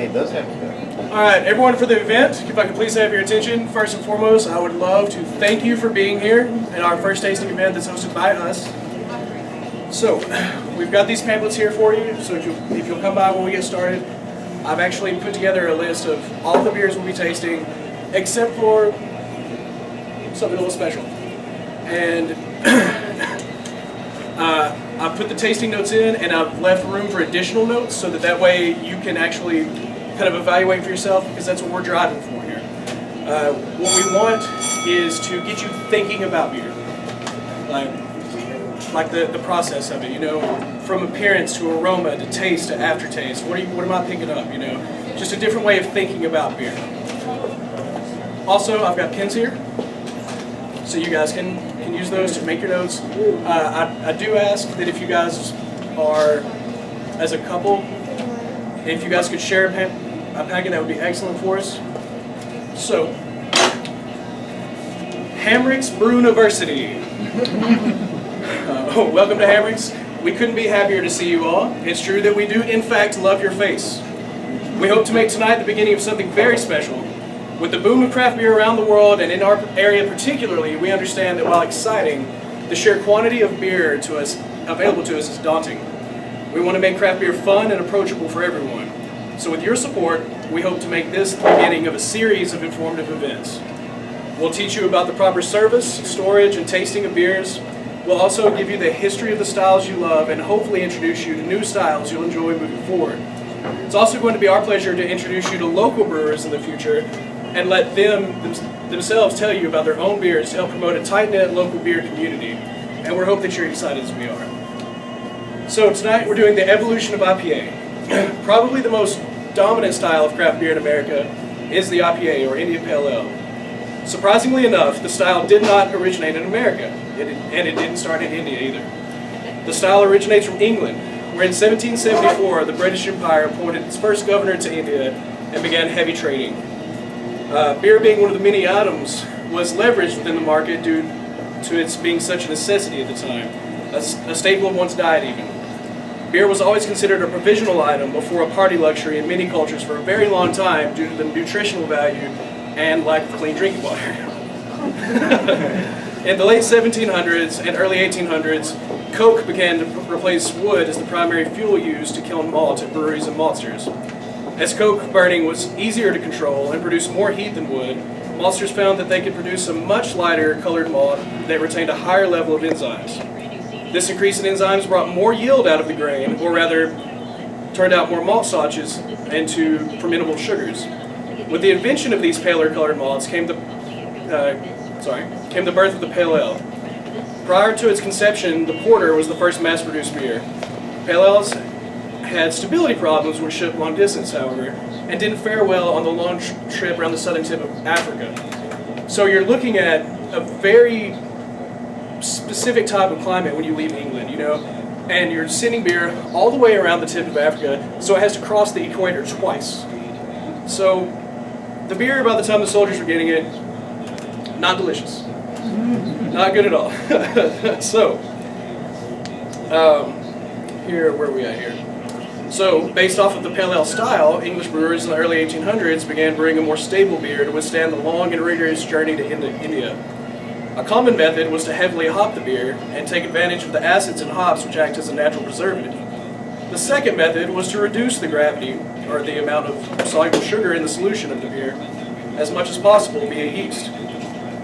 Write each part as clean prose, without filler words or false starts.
it does have a bell. All right, everyone, for the event, if I could please have your attention. First and foremost, I would love to thank you for being here at our first tasting event that's hosted by us. So, we've got these pamphlets here for you, so if you'll come by when we get started. I've actually put together a list of all the beers we'll be tasting, except for something a little special. And I've put the tasting notes in, and I've left room for additional notes so that way you can actually kind of evaluate for yourself, because that's what we're driving for here. What we want is to get you thinking about beer, like the process of it, you know, from appearance to aroma to taste to aftertaste. What am I picking up, you know? Just a different way of thinking about beer. Also, I've got pens here, so you guys can use those to make your notes. I do ask that if you guys are, as a couple, if you guys could share a packet, that would be excellent for us. So, Hamrick's Brewniversity. Welcome to Hamrick's. We couldn't be happier to see you all. It's true that we do, in fact, love your face. We hope to make tonight the beginning of something very special. With the boom of craft beer around the world, and in our area particularly, we understand that while exciting, the sheer quantity of beer available to us is daunting. We want to make craft beer fun and approachable for everyone. So with your support, we hope to make this the beginning of a series of informative events. We'll teach you about the proper service, storage, and tasting of beers. We'll also give you the history of the styles you love and hopefully introduce you to new styles you'll enjoy moving forward. It's also going to be our pleasure to introduce you to local brewers in the future and let themselves tell you about their own beers to help promote a tight-knit local beer community. And we hope that you're excited as we are. So tonight we're doing the evolution of IPA. Probably the most dominant style of craft beer in America is the IPA, or India Pale Ale. Surprisingly enough, the style did not originate in America, and it didn't start in India either. The style originates from England, where in 1774 the British Empire appointed its first governor to India and began heavy trading. Beer, being one of the many items, was leveraged within the market due to its being such a necessity at the time, a staple of one's diet even. Beer was always considered a provisional item before a party luxury in many cultures for a very long time due to the nutritional value and lack of clean drinking water. In the late 1700s and early 1800s, coke began to replace wood as the primary fuel used to kiln malt at breweries and maltsters. As coke burning was easier to control and produced more heat than wood, maltsters found that they could produce a much lighter colored malt that retained a higher level of enzymes. This increase in enzymes brought more yield out of the grain, or rather, turned out more malt starches into fermentable sugars. With the invention of these paler colored malts came the birth of the Pale Ale. Prior to its conception, the porter was the first mass-produced beer. Pale Ales had stability problems when shipped long distance, however, and didn't fare well on the long trip around the southern tip of Africa. So you're looking at a very specific type of climate when you leave England, you know, and you're sending beer all the way around the tip of Africa, so it has to cross the equator twice. So the beer, by the time the soldiers were getting it, not delicious. Not good at all. So, where are we at here? So, based off of the Pale Ale style, English brewers in the early 1800s began brewing a more stable beer to withstand the long and rigorous journey to India. A common method was to heavily hop the beer and take advantage of the acids in hops which act as a natural preservative. The second method was to reduce the gravity, or the amount of soluble sugar in the solution of the beer, as much as possible via yeast,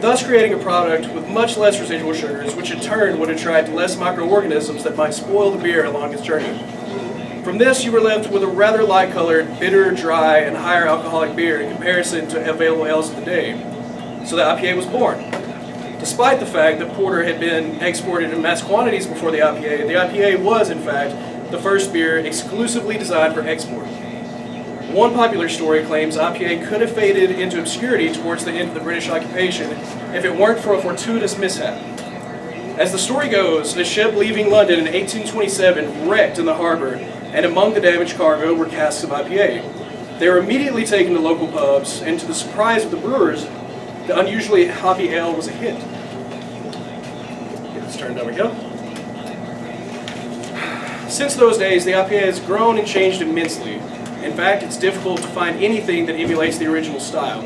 thus creating a product with much less residual sugars, which in turn would attract less microorganisms that might spoil the beer along its journey. From this, you were left with a rather light-colored, bitter, dry, and higher alcoholic beer in comparison to available ales of the day. So the IPA was born. Despite the fact that porter had been exported in mass quantities before the IPA was, in fact, the first beer exclusively designed for export. One popular story claims IPA could have faded into obscurity towards the end of the British occupation if it weren't for a fortuitous mishap. As the story goes, a ship leaving London in 1827 wrecked in the harbor, and among the damaged cargo were casks of IPA. They were immediately taken to local pubs, and to the surprise of the brewers, the unusually hoppy ale was a hit. Get this turned, there we go. Since those days, the IPA has grown and changed immensely. In fact, it's difficult to find anything that emulates the original style.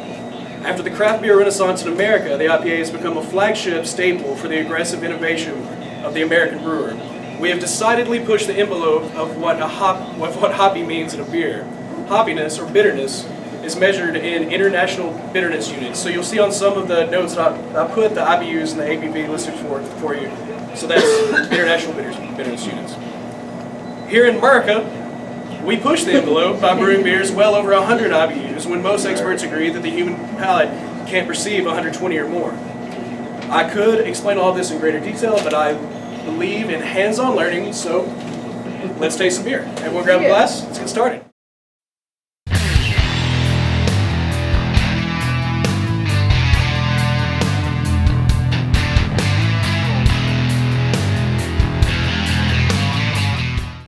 After the craft beer renaissance in America, the IPA has become a flagship staple for the aggressive innovation of the American brewer. We have decidedly pushed the envelope of what hoppy means in a beer. Hoppiness, or bitterness, is measured in international bitterness units. So you'll see on some of the notes that I put the IBUs and the ABV listed for you. So that's international bitterness units. Here in America, we push the envelope by brewing beers well over 100 IBUs when most experts agree that the human palate can't perceive 120 or more. I could explain all this in greater detail, but I believe in hands-on learning, so let's taste some beer. Everyone grab a glass, let's get started.